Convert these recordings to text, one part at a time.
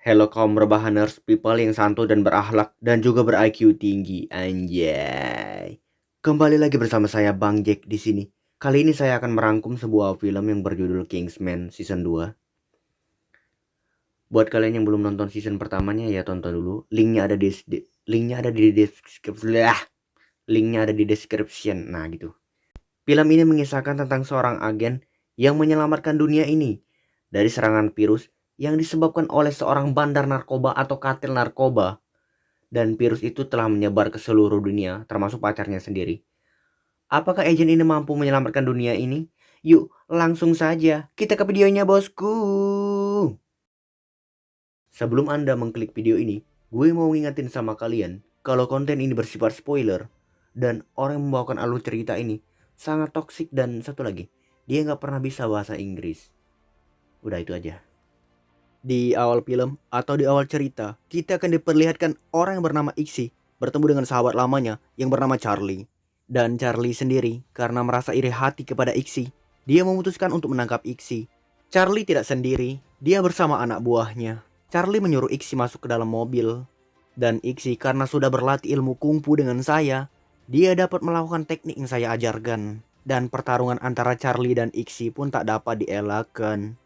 Hello kaum rebahaners, people yang santun dan berakhlak dan juga ber-IQ tinggi, anjay. Kembali lagi bersama saya Bang Jack di sini. Kali ini saya akan merangkum sebuah film yang berjudul Kingsman Season 2. Buat kalian yang belum nonton season pertamanya ya tonton dulu. Linknya ada di description. Nah gitu. Film ini mengisahkan tentang seorang agen yang menyelamatkan dunia ini dari serangan virus yang disebabkan oleh seorang bandar narkoba atau kartel narkoba. Dan virus itu telah menyebar ke seluruh dunia, termasuk pacarnya sendiri. Apakah agen ini mampu menyelamatkan dunia ini? Yuk, langsung saja kita ke videonya, bosku. Sebelum Anda mengklik video ini, gue mau ngingetin sama kalian kalau konten ini bersifat spoiler dan orang yang membawakan alur cerita ini sangat toksik, dan satu lagi, dia nggak pernah bisa bahasa Inggris. Udah itu aja. Di awal film atau di awal cerita, kita akan diperlihatkan orang yang bernama Ixi bertemu dengan sahabat lamanya yang bernama Charlie. Dan Charlie sendiri, karena merasa iri hati kepada Ixi, dia memutuskan untuk menangkap Ixi. Charlie tidak sendiri, dia bersama anak buahnya. Charlie menyuruh Ixi masuk ke dalam mobil. Dan Ixi karena sudah berlatih ilmu kungfu dengan saya, dia dapat melakukan teknik yang saya ajarkan. Dan pertarungan antara Charlie dan Ixi pun tak dapat dielakkan.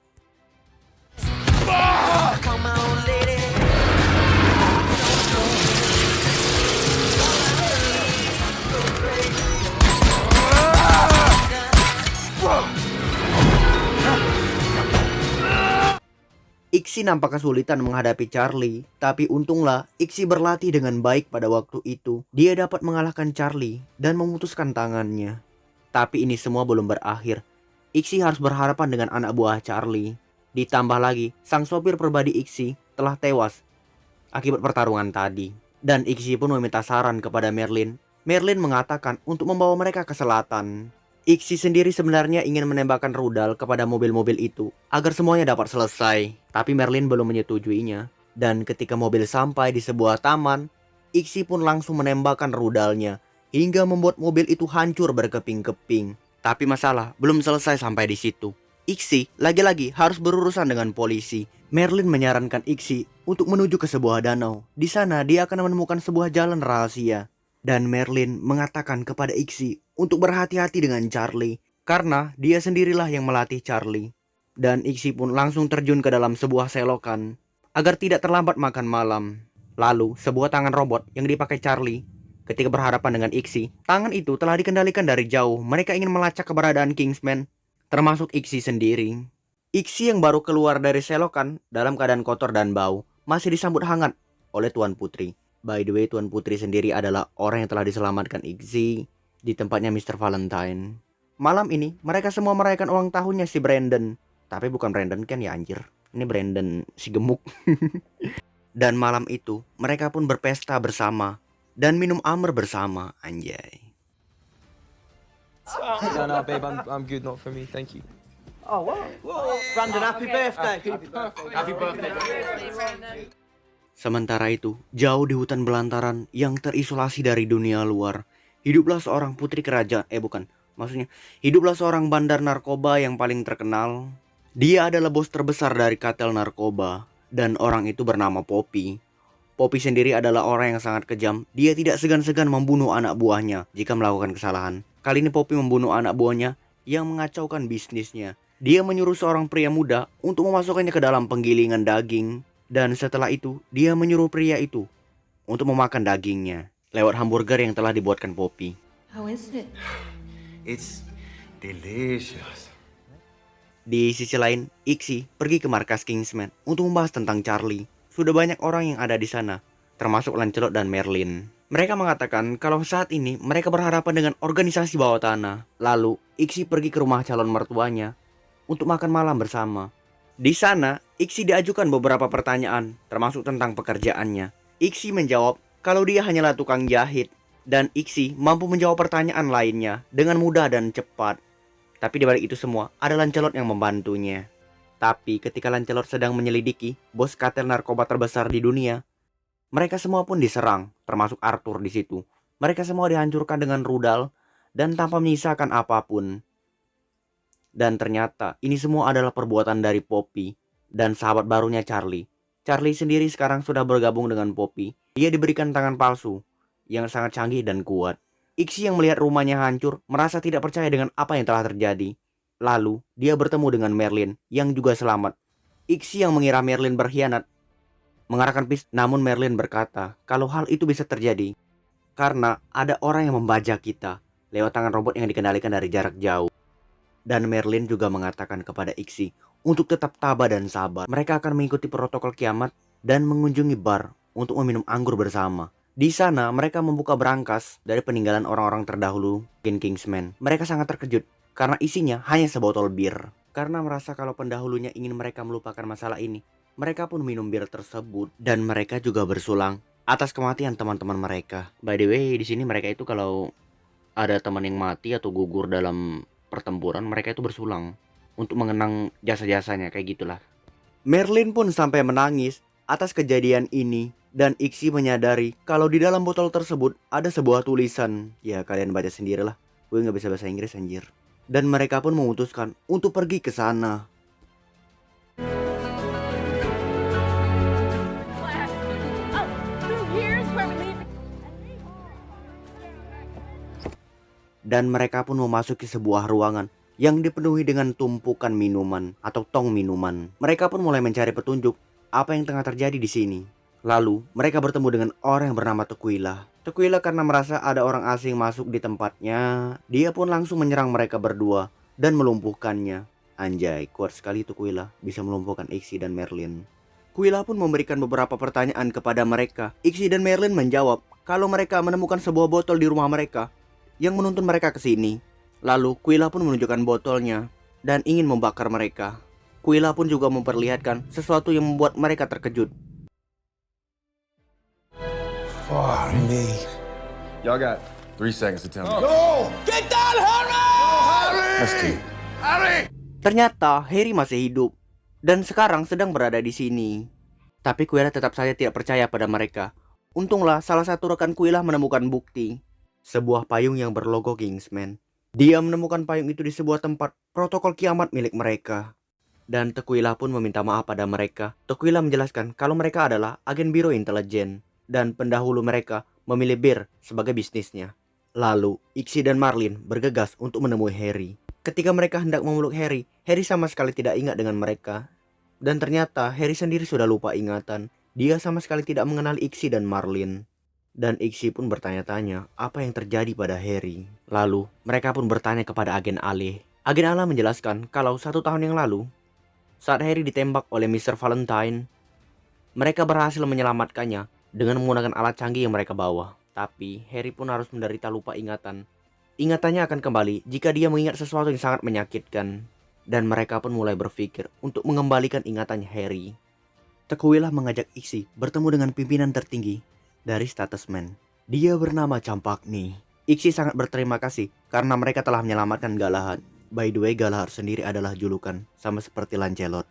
Ixi nampak kesulitan menghadapi Charlie, tapi untunglah Ixi berlatih dengan baik pada waktu itu. Dia dapat mengalahkan Charlie dan memutuskan tangannya. Tapi ini semua belum berakhir. Ixi harus berhadapan dengan anak buah Charlie. Ditambah lagi, sang sopir pribadi Ixi telah tewas akibat pertarungan tadi. Dan Ixi pun meminta saran kepada Merlin. Merlin mengatakan untuk membawa mereka ke selatan. Ixi sendiri sebenarnya ingin menembakkan rudal kepada mobil-mobil itu agar semuanya dapat selesai. Tapi Merlin belum menyetujuinya. Dan ketika mobil sampai di sebuah taman, Ixi pun langsung menembakkan rudalnya hingga membuat mobil itu hancur berkeping-keping. Tapi masalah belum selesai sampai di situ. Ixi lagi-lagi harus berurusan dengan polisi. Merlin menyarankan Ixi untuk menuju ke sebuah danau. Di sana dia akan menemukan sebuah jalan rahasia. Dan Merlin mengatakan kepada Ixi untuk berhati-hati dengan Charlie, karena dia sendirilah yang melatih Charlie. Dan Ixi pun langsung terjun ke dalam sebuah selokan agar tidak terlambat makan malam. Lalu sebuah tangan robot yang dipakai Charlie ketika berhadapan dengan Ixi, tangan itu telah dikendalikan dari jauh. Mereka ingin melacak keberadaan Kingsman, termasuk Ixi sendiri. Ixi yang baru keluar dari selokan dalam keadaan kotor dan bau masih disambut hangat oleh Tuan Putri. By the way, Tuan Putri sendiri adalah orang yang telah diselamatkan Ixi di tempatnya Mr. Valentine. Malam ini mereka semua merayakan ulang tahunnya si Brandon. Tapi bukan Brandon kan ya anjir. Ini Brandon si gemuk. Dan malam itu mereka pun berpesta bersama dan minum amer bersama, anjay. No, babe, I'm good. Not for me. Thank you. Oh, what? Brandon, happy birthday. Happy birthday. Sementara itu, jauh di hutan belantaran yang terisolasi dari dunia luar, hiduplah seorang putri kerajaan, hiduplah seorang bandar narkoba yang paling terkenal. Dia adalah bos terbesar dari kartel narkoba, dan orang itu bernama Poppy. Poppy sendiri adalah orang yang sangat kejam. Dia tidak segan-segan membunuh anak buahnya jika melakukan kesalahan. Kali ini Poppy membunuh anak buahnya yang mengacaukan bisnisnya. Dia menyuruh seorang pria muda untuk memasukkannya ke dalam penggilingan daging. Dan setelah itu, dia menyuruh pria itu untuk memakan dagingnya lewat hamburger yang telah dibuatkan Poppy. How is it? It's delicious. Di sisi lain, Ixi pergi ke markas Kingsman untuk membahas tentang Charlie. Sudah banyak orang yang ada di sana, termasuk Lancelot dan Merlin. Mereka mengatakan kalau saat ini mereka berhadapan dengan organisasi bawah tanah. Lalu, Ixi pergi ke rumah calon mertuanya untuk makan malam bersama. Di sana, Ixi diajukan beberapa pertanyaan, termasuk tentang pekerjaannya. Ixi menjawab kalau dia hanyalah tukang jahit, dan Ixi mampu menjawab pertanyaan lainnya dengan mudah dan cepat. Tapi di balik itu semua, ada Lancelot yang membantunya. Tapi ketika Lancelot sedang menyelidiki bos kartel narkoba terbesar di dunia, mereka semua pun diserang, termasuk Arthur di situ. Mereka semua dihancurkan dengan rudal dan tanpa menyisakan apapun. Dan ternyata ini semua adalah perbuatan dari Poppy dan sahabat barunya Charlie. Charlie sendiri sekarang sudah bergabung dengan Poppy. Dia diberikan tangan palsu yang sangat canggih dan kuat. Ixi yang melihat rumahnya hancur merasa tidak percaya dengan apa yang telah terjadi. Lalu dia bertemu dengan Merlin yang juga selamat. Ixi yang mengira Merlin berkhianat mengarahkan pistol, namun Merlin berkata kalau hal itu bisa terjadi karena ada orang yang membajak kita lewat tangan robot yang dikendalikan dari jarak jauh. Dan Merlin juga mengatakan kepada Ixi untuk tetap tabah dan sabar. Mereka akan mengikuti protokol kiamat dan mengunjungi bar untuk meminum anggur bersama. Di sana mereka membuka berangkas dari peninggalan orang-orang terdahulu Kingsman. Mereka sangat terkejut karena isinya hanya sebotol bir. Karena merasa kalau pendahulunya ingin mereka melupakan masalah ini, mereka pun minum bir tersebut dan mereka juga bersulang atas kematian teman-teman mereka. By the way, di sini mereka itu kalau ada teman yang mati atau gugur dalam pertempuran, mereka itu bersulang untuk mengenang jasa-jasanya, kayak gitulah. Merlin pun sampai menangis atas kejadian ini dan Ixi menyadari kalau di dalam botol tersebut ada sebuah tulisan. Ya kalian baca sendirilah, gue nggak bisa bahasa Inggris anjir. Dan mereka pun memutuskan untuk pergi ke sana. Dan mereka pun memasuki sebuah ruangan yang dipenuhi dengan tumpukan minuman atau tong minuman. Mereka pun mulai mencari petunjuk apa yang tengah terjadi di sini. Lalu mereka bertemu dengan orang yang bernama Tequila. Tequila karena merasa ada orang asing masuk di tempatnya, dia pun langsung menyerang mereka berdua dan melumpuhkannya. Anjay, kuat sekali Tequila bisa melumpuhkan Ixi dan Merlin. Tequila pun memberikan beberapa pertanyaan kepada mereka. Ixi dan Merlin menjawab kalau mereka menemukan sebuah botol di rumah mereka yang menuntun mereka ke sini. Lalu Tequila pun menunjukkan botolnya dan ingin membakar mereka. Tequila pun juga memperlihatkan sesuatu yang membuat mereka terkejut. Fuck me. Y'all got 3 seconds to tell me. That's two. Ternyata Harry masih hidup dan sekarang sedang berada di sini. Tapi Tequila tetap saja tidak percaya pada mereka. Untunglah salah satu rekan Tequila menemukan bukti, sebuah payung yang berlogo Kingsman. Dia menemukan payung itu di sebuah tempat protokol kiamat milik mereka. Dan Tequila pun meminta maaf pada mereka. Tequila menjelaskan kalau mereka adalah agen biro intelijen dan pendahulu mereka memilih bir sebagai bisnisnya. Lalu Ixi dan Marlin bergegas untuk menemui Harry. Ketika mereka hendak memeluk Harry, Harry sama sekali tidak ingat dengan mereka. Dan ternyata Harry sendiri sudah lupa ingatan. Dia sama sekali tidak mengenal Ixi dan Marlin. Dan Ixi pun bertanya-tanya apa yang terjadi pada Harry. Lalu mereka pun bertanya kepada agen Ale. Agen Ale menjelaskan kalau 1 tahun yang lalu, saat Harry ditembak oleh Mr. Valentine, mereka berhasil menyelamatkannya dengan menggunakan alat canggih yang mereka bawa. Tapi Harry pun harus menderita lupa ingatan. Ingatannya akan kembali jika dia mengingat sesuatu yang sangat menyakitkan. Dan mereka pun mulai berpikir untuk mengembalikan ingatannya Harry. Tequila mengajak Ixi bertemu dengan pimpinan tertinggi dari Statusman. Dia bernama Campakni. Ixi sangat berterima kasih karena mereka telah menyelamatkan Galahad. By the way, Galahad sendiri adalah julukan sama seperti Lancelot.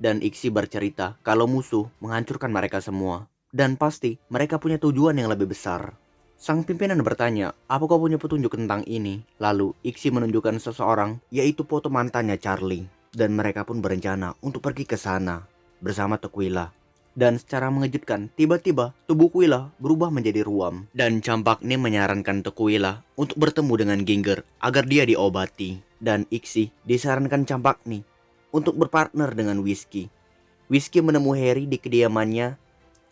Dan Ixi bercerita kalau musuh menghancurkan mereka semua. Dan pasti mereka punya tujuan yang lebih besar. Sang pimpinan bertanya, apa kau punya petunjuk tentang ini? Lalu Ixi menunjukkan seseorang, yaitu foto mantannya Charlie. Dan mereka pun berencana untuk pergi ke sana bersama Tequila. Dan secara mengejutkan, tiba-tiba tubuh Tequila berubah menjadi ruam. Dan Campakni menyarankan Tequila untuk bertemu dengan Ginger agar dia diobati. Dan Ixi disarankan Campakni untuk berpartner dengan Whiskey. Whiskey menemui Harry di kediamannya,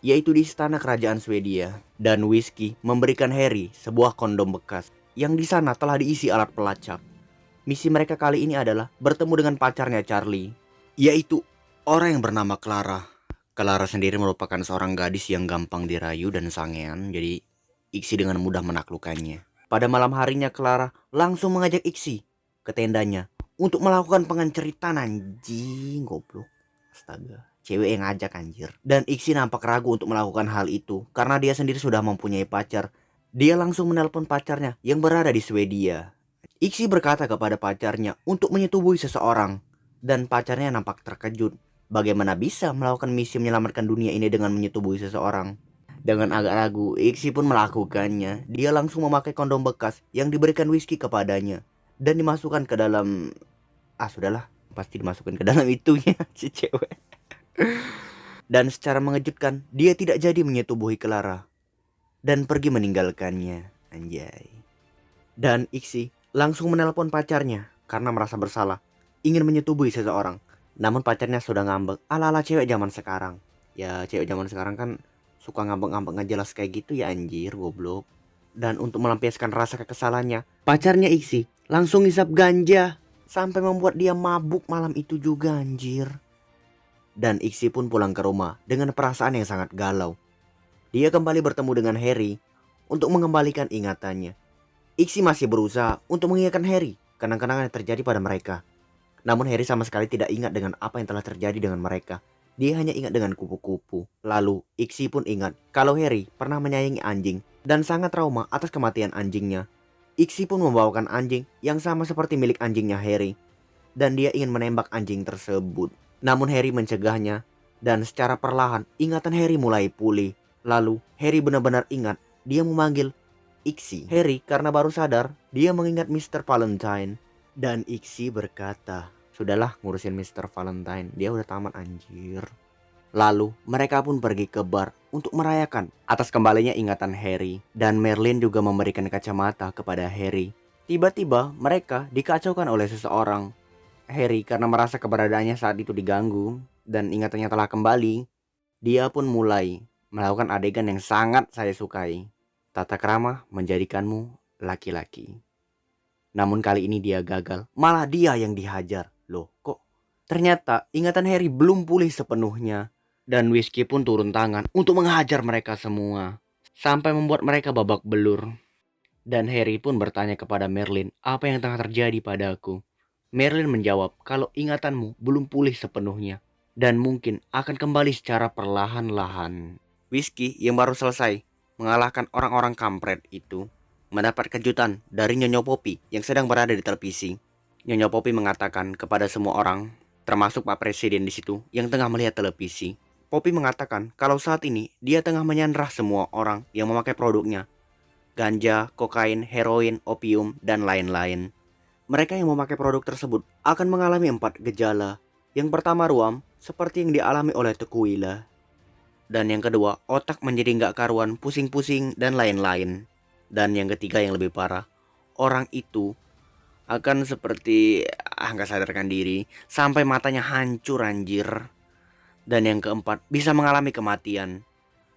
yaitu di istana kerajaan Swedia. Dan Whiskey memberikan Harry sebuah kondom bekas yang di sana telah diisi alat pelacak. Misi mereka kali ini adalah bertemu dengan pacarnya Charlie, yaitu orang yang bernama Clara. Clara sendiri merupakan seorang gadis yang gampang dirayu dan sangean, jadi Ixi dengan mudah menaklukkannya. Pada malam harinya Clara langsung mengajak Ixi ke tendanya untuk melakukan pengenceritan. Anjing, goblok. Astaga, cewek yang ngajak anjir. Dan Ixi nampak ragu untuk melakukan hal itu karena dia sendiri sudah mempunyai pacar. Dia langsung menelpon pacarnya yang berada di Swedia. Ixi berkata kepada pacarnya untuk menyetubuhi seseorang, dan pacarnya nampak terkejut. Bagaimana bisa melakukan misi menyelamatkan dunia ini dengan menyetubuhi seseorang? Dengan agak ragu, Ixi pun melakukannya. Dia langsung memakai kondom bekas yang diberikan Whiskey kepadanya dan dimasukkan ke dalam... sudahlah, pasti dimasukkan ke dalam itunya si cewek. Dan secara mengejutkan, dia tidak jadi menyetubuhi Clara dan pergi meninggalkannya. Anjay. Dan Ixi langsung menelpon pacarnya karena merasa bersalah, ingin menyetubuhi seseorang. Namun pacarnya sudah ngambek ala-ala cewek zaman sekarang. Ya cewek zaman sekarang kan suka ngambek-ngambek nggak jelas kayak gitu ya anjir, goblok. Dan untuk melampiaskan rasa kekesalannya, pacarnya Ixi langsung ngisap ganja sampai membuat dia mabuk malam itu juga anjir. Dan Ixi pun pulang ke rumah dengan perasaan yang sangat galau. Dia kembali bertemu dengan Harry untuk mengembalikan ingatannya. Ixi masih berusaha untuk mengingatkan Harry kenang-kenangan yang terjadi pada mereka. Namun Harry sama sekali tidak ingat dengan apa yang telah terjadi dengan mereka. Dia hanya ingat dengan kupu-kupu. Lalu Ixi pun ingat kalau Harry pernah menyayangi anjing dan sangat trauma atas kematian anjingnya. Ixi pun membawakan anjing yang sama seperti milik anjingnya Harry. Dan dia ingin menembak anjing tersebut. Namun Harry mencegahnya dan secara perlahan ingatan Harry mulai pulih. Lalu Harry benar-benar ingat dia memanggil Ixi. Harry karena baru sadar dia mengingat Mr. Valentine. Dan Ixi berkata, "Sudahlah ngurusin Mr. Valentine, dia udah tamat anjir." Lalu mereka pun pergi ke bar untuk merayakan atas kembalinya ingatan Harry. Dan Merlin juga memberikan kacamata kepada Harry. Tiba-tiba mereka dikacaukan oleh seseorang. Harry karena merasa keberadaannya saat itu diganggu dan ingatannya telah kembali, dia pun mulai melakukan adegan yang sangat saya sukai. Tata krama menjadikanmu laki-laki. Namun kali ini dia gagal, malah dia yang dihajar. Loh kok? Ternyata ingatan Harry belum pulih sepenuhnya. Dan Whiskey pun turun tangan untuk menghajar mereka semua. Sampai membuat mereka babak belur. Dan Harry pun bertanya kepada Merlin apa yang tengah terjadi padaku. Merlin menjawab kalau ingatanmu belum pulih sepenuhnya dan mungkin akan kembali secara perlahan-lahan. Whiskey yang baru selesai mengalahkan orang-orang kampret itu mendapat kejutan dari Nyonya Poppy yang sedang berada di televisi. Nyonya Poppy mengatakan kepada semua orang, termasuk Pak Presiden di situ yang tengah melihat televisi. Poppy mengatakan kalau saat ini dia tengah menyandera semua orang yang memakai produknya. Ganja, kokain, heroin, opium, dan lain-lain. Mereka yang memakai produk tersebut akan mengalami 4 gejala. Yang pertama ruam, seperti yang dialami oleh Tequila. Dan yang kedua, otak menjadi nggak karuan, pusing-pusing, dan lain-lain. Dan yang ketiga yang lebih parah, orang itu akan seperti nggak sadarkan diri, sampai matanya hancur anjir. Dan yang keempat, bisa mengalami kematian.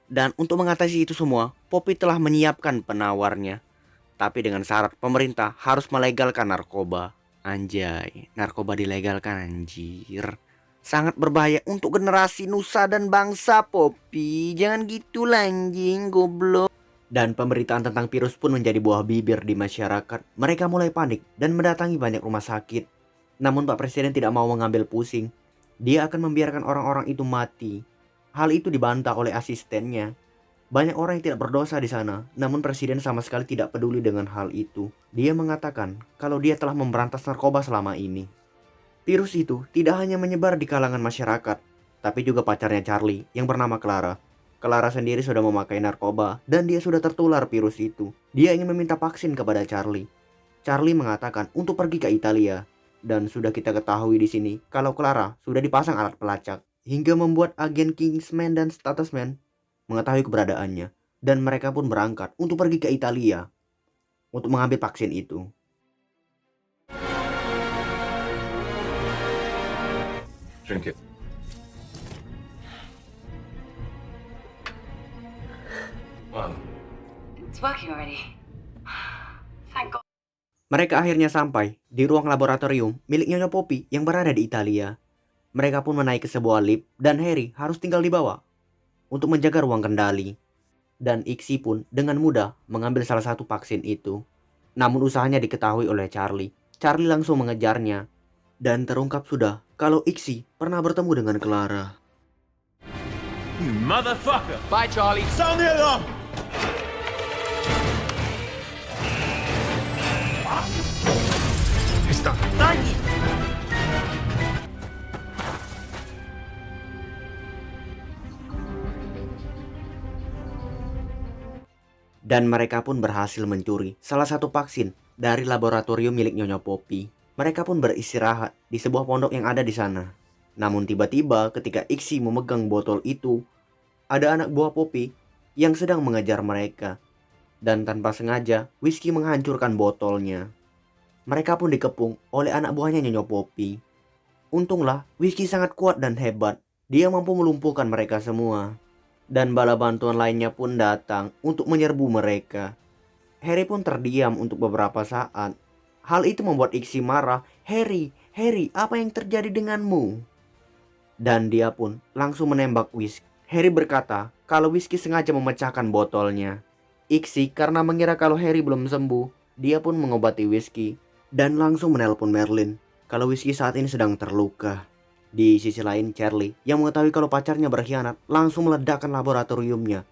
Dan untuk mengatasi itu semua, Poppy telah menyiapkan penawarnya. Tapi dengan syarat pemerintah harus melegalkan narkoba. Anjay, narkoba dilegalkan anjir. Sangat berbahaya untuk generasi nusa dan bangsa, Poppy. Jangan gitu lah anjing, goblok. Dan pemberitaan tentang virus pun menjadi buah bibir di masyarakat. Mereka mulai panik dan mendatangi banyak rumah sakit. Namun Pak Presiden tidak mau mengambil pusing. Dia akan membiarkan orang-orang itu mati. Hal itu dibantah oleh asistennya. Banyak orang yang tidak berdosa di sana, namun Presiden sama sekali tidak peduli dengan hal itu. Dia mengatakan kalau dia telah memberantas narkoba selama ini. Virus itu tidak hanya menyebar di kalangan masyarakat, tapi juga pacarnya Charlie yang bernama Clara. Clara sendiri sudah memakai narkoba dan dia sudah tertular virus itu. Dia ingin meminta vaksin kepada Charlie. Charlie mengatakan untuk pergi ke Italia. Dan sudah kita ketahui di sini kalau Clara sudah dipasang alat pelacak hingga membuat agen Kingsman dan Statusman mengetahui keberadaannya, dan mereka pun berangkat untuk pergi ke Italia untuk mengambil vaksin itu. Drink it. It's working already. Thank God. Mereka akhirnya sampai di ruang laboratorium milik Nyonya Poppy yang berada di Italia. Mereka pun menaiki sebuah lift dan Harry harus tinggal di bawah untuk menjaga ruang kendali. Dan Ixi pun dengan mudah mengambil salah satu vaksin itu. Namun usahanya diketahui oleh Charlie. Charlie langsung mengejarnya. Dan terungkap sudah kalau Ixi pernah bertemu dengan Clara. Motherfucker! Bye, Charlie. Sound the alarm! Está. Dan mereka pun berhasil mencuri salah satu vaksin dari laboratorium milik Nyonya Poppy. Mereka pun beristirahat di sebuah pondok yang ada di sana. Namun tiba-tiba ketika Ixi memegang botol itu, ada anak buah Poppy yang sedang mengejar mereka. Dan tanpa sengaja, Whiskey menghancurkan botolnya. Mereka pun dikepung oleh anak buahnya Nyonya Poppy. Untunglah, Whiskey sangat kuat dan hebat. Dia mampu melumpuhkan mereka semua. Dan bala bantuan lainnya pun datang untuk menyerbu mereka. Harry pun terdiam untuk beberapa saat. Hal itu membuat Ixi marah. Harry, apa yang terjadi denganmu? Dan dia pun langsung menembak Whiskey. Harry berkata kalau Whiskey sengaja memecahkan botolnya. Ixi karena mengira kalau Harry belum sembuh, dia pun mengobati Whiskey dan langsung menelpon Merlin kalau Whiskey saat ini sedang terluka. Di sisi lain, Charlie yang mengetahui kalau pacarnya berkhianat langsung meledakkan laboratoriumnya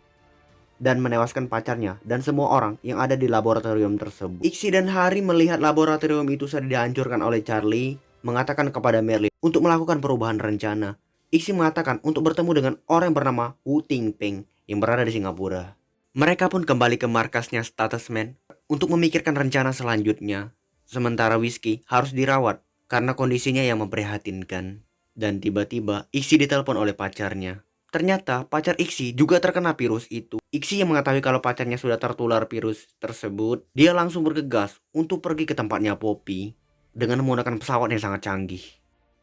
dan menewaskan pacarnya dan semua orang yang ada di laboratorium tersebut. Ixi dan Harry melihat laboratorium itu sudah dihancurkan oleh Charlie, mengatakan kepada Merlin untuk melakukan perubahan rencana. Ixi mengatakan untuk bertemu dengan orang yang bernama Wu Tingpeng yang berada di Singapura. Mereka pun kembali ke markasnya Statusman untuk memikirkan rencana selanjutnya. Sementara Whiskey harus dirawat karena kondisinya yang memprihatinkan. Dan tiba-tiba Ixi ditelepon oleh pacarnya. Ternyata pacar Ixi juga terkena virus itu. Ixi yang mengetahui kalau pacarnya sudah tertular virus tersebut, dia langsung bergegas untuk pergi ke tempatnya Poppy dengan menggunakan pesawat yang sangat canggih.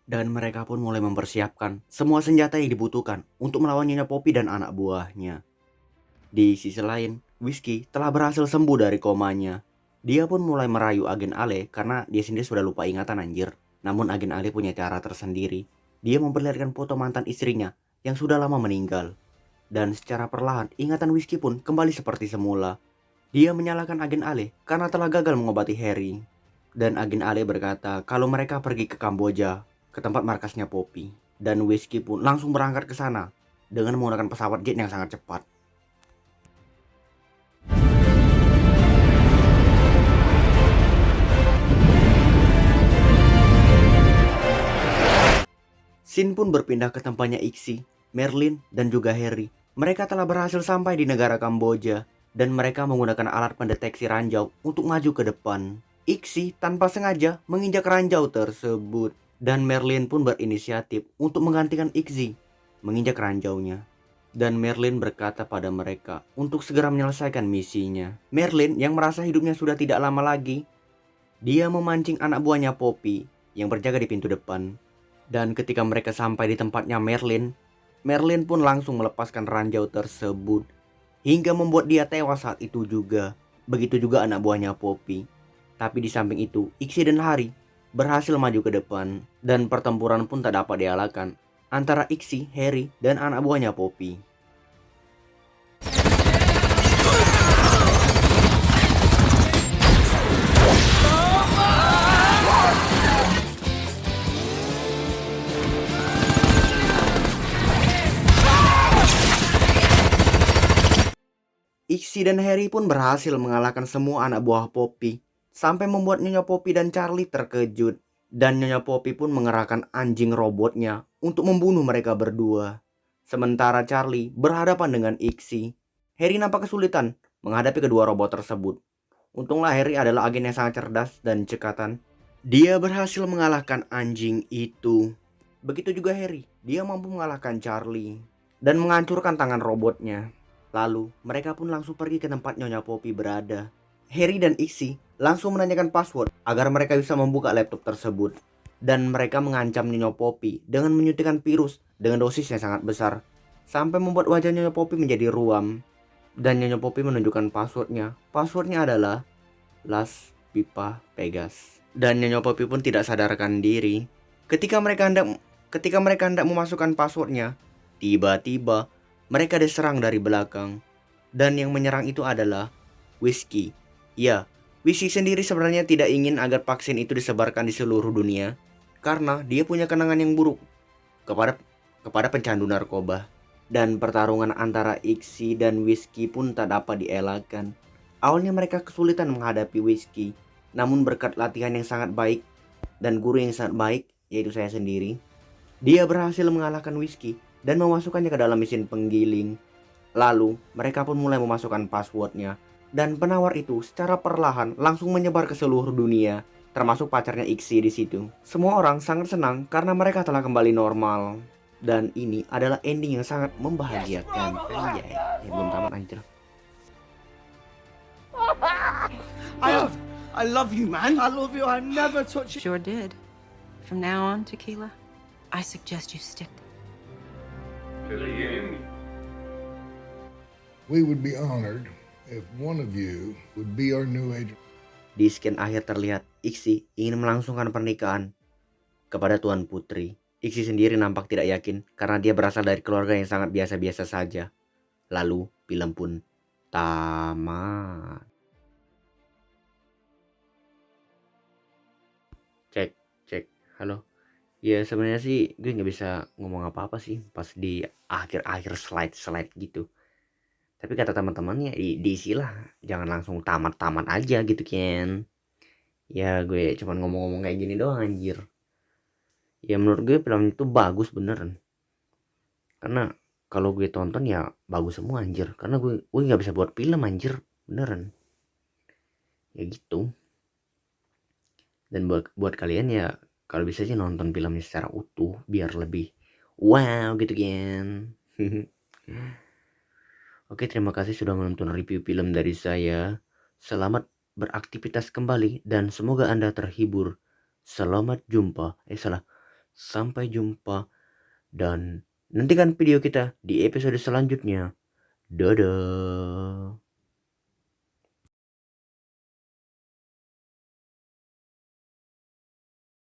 Dan mereka pun mulai mempersiapkan semua senjata yang dibutuhkan untuk melawan Nyonya Poppy dan anak buahnya. Di sisi lain, Whiskey telah berhasil sembuh dari komanya. Dia pun mulai merayu Agen Ale karena dia sendiri sudah lupa ingatan anjir. Namun Agen Ale punya cara tersendiri. Dia memperlihatkan foto mantan istrinya yang sudah lama meninggal. Dan secara perlahan ingatan Whiskey pun kembali seperti semula. Dia menyalahkan Agen Ale karena telah gagal mengobati Harry. Dan Agen Ale berkata kalau mereka pergi ke Kamboja, ke tempat markasnya Poppy. Dan Whiskey pun langsung berangkat ke sana dengan menggunakan pesawat jet yang sangat cepat. Scene pun berpindah ke tempatnya Ixi, Merlin, dan juga Harry. Mereka telah berhasil sampai di negara Kamboja dan mereka menggunakan alat pendeteksi ranjau untuk maju ke depan. Ixi tanpa sengaja menginjak ranjau tersebut dan Merlin pun berinisiatif untuk menggantikan Ixi menginjak ranjaunya. Dan Merlin berkata pada mereka untuk segera menyelesaikan misinya. Merlin yang merasa hidupnya sudah tidak lama lagi, dia memancing anak buahnya Poppy yang berjaga di pintu depan. Dan ketika mereka sampai di tempatnya Merlin, Merlin pun langsung melepaskan ranjau tersebut hingga membuat dia tewas saat itu juga. Begitu juga anak buahnya Poppy. Tapi di samping itu, Ixi dan Harry berhasil maju ke depan dan pertempuran pun tak dapat dialahkan antara Ixi, Harry, dan anak buahnya Poppy. Ixi dan Harry pun berhasil mengalahkan semua anak buah Poppy sampai membuat Nyonya Poppy dan Charlie terkejut. Dan Nyonya Poppy pun mengerahkan anjing robotnya untuk membunuh mereka berdua. Sementara Charlie berhadapan dengan Ixi. Harry nampak kesulitan menghadapi kedua robot tersebut. Untunglah Harry adalah agen yang sangat cerdas dan cekatan. Dia berhasil mengalahkan anjing itu. Begitu juga Harry, dia mampu mengalahkan Charlie dan menghancurkan tangan robotnya. Lalu, mereka pun langsung pergi ke tempat Nyonya Poppy berada. Harry dan Ixi langsung menanyakan password agar mereka bisa membuka laptop tersebut. Dan mereka mengancam Nyonya Poppy dengan menyuntikkan virus dengan dosis yang sangat besar. Sampai membuat wajah Nyonya Poppy menjadi ruam. Dan Nyonya Poppy menunjukkan passwordnya. Passwordnya adalah Las Pipa Pegas. Dan Nyonya Poppy pun tidak sadarkan diri. Ketika mereka hendak memasukkan passwordnya, tiba-tiba mereka diserang dari belakang. Dan yang menyerang itu adalah Whiskey. Ya, Whiskey sendiri sebenarnya tidak ingin agar vaksin itu disebarkan di seluruh dunia karena dia punya kenangan yang buruk kepada pecandu narkoba. Dan pertarungan antara Ixi dan Whiskey pun tak dapat dielakkan. Awalnya mereka kesulitan menghadapi Whiskey, namun berkat latihan yang sangat baik dan guru yang sangat baik, yaitu saya sendiri, dia berhasil mengalahkan Whiskey dan memasukkannya ke dalam mesin penggiling. Lalu mereka pun mulai memasukkan passwordnya dan penawar itu secara perlahan langsung menyebar ke seluruh dunia termasuk pacarnya Iksi di situ. Semua orang sangat senang karena mereka telah kembali normal. Dan ini adalah ending yang sangat membahagiakan. Anjay, belum tamat anjir. I love you, man. I love you. I never touch you. Sure did. From now on, Tequila, I suggest you stick. We would be honored if one of you would be our new agent. Di scan akhir terlihat Iksi ingin melangsungkan pernikahan kepada Tuan Putri. Iksi sendiri nampak tidak yakin karena dia berasal dari keluarga yang sangat biasa-biasa saja. Lalu film pun tamat. Cek, halo. Ya sebenarnya sih gue nggak bisa ngomong apa-apa sih pas di akhir-akhir slide gitu. Tapi kata teman-temannya diisilah, jangan langsung tamat-tamat aja gitu kan. Ya gue cuman ngomong-ngomong kayak gini doang anjir. Ya menurut gue film itu bagus beneran. Karena kalau gue tonton ya bagus semua anjir. Karena gue nggak bisa buat film anjir beneran. Ya gitu. Dan buat kalian ya kalau bisa sih nonton filmnya secara utuh biar lebih wow gitu kan. Oke, terima kasih sudah menonton review film dari saya. Selamat beraktivitas kembali dan semoga Anda terhibur. Sampai jumpa dan nantikan video kita di episode selanjutnya. Dadah.